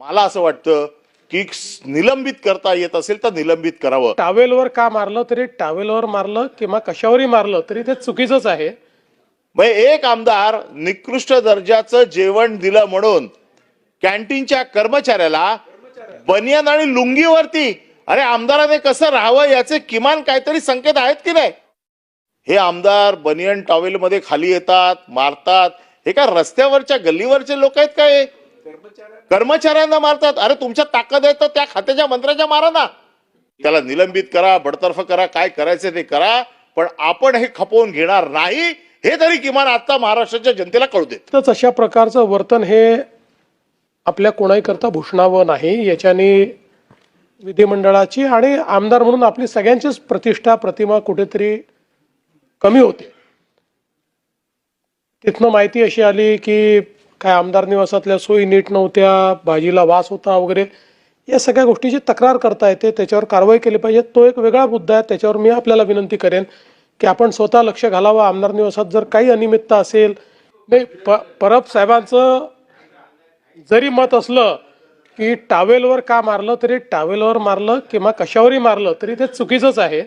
मला असं वाटतं की निलंबित करता येत असेल तर निलंबित करावं. टावेलवर का मारलं तरी टावेलवर मारलं किंवा कशावरही मारलं तरी ते चुकीचंच आहे. मग एक आमदार निकृष्ट दर्जाचं जेवण दिलं म्हणून कॅन्टीनच्या कर्मचाऱ्याला बनियान आणि लुंगीवरती, अरे आमदाराने कसं राहावं याचे किमान काहीतरी संकेत आहेत की नाही? हे आमदार बनियन टॉवेल मध्ये खाली येतात, मारतात. हे काय रस्त्यावरच्या गल्लीवरचे लोक आहेत काय? कर्मचाऱ्यांना मारतात. अरे तुमच्या ताकद आहे तर त्या खात्याच्या मंत्र्याच्या मारा ना. त्याला निलंबित करा, बडतर्फ करा, काय करायचं ते करा, पण आपण हे खपवून घेणार नाही हे तरी किमान आता महाराष्ट्राच्या जनतेला कळू देत. तर अशा प्रकारचं वर्तन हे आपल्या कोणाही करता भूषणावं नाही. याच्याने विधिमंडळाची आणि आमदार म्हणून आपली सगळ्यांचीच प्रतिष्ठा प्रतिमा कुठेतरी कमी होते. तिथनं माहिती अशी आली की काय आमदार निवासातल्या सोयी नीट नव्हत्या, भाजीला वास होता वगैरे, या सगळ्या गोष्टीची तक्रार करता येते, त्याच्यावर कारवाई केली पाहिजे. तो एक वेगळा मुद्दा आहे. त्याच्यावर मी आपल्याला विनंती करेन की आपण स्वतः लक्ष घालावं. आमदार निवासात जर काही अनियमितता असेल, नाही परब साहेबांचं जरी मत असलं की टावेलवर का मारलं तरी टावेलवर मारलं किंवा कशावरही मारलं तरी ते चुकीचंच आहे.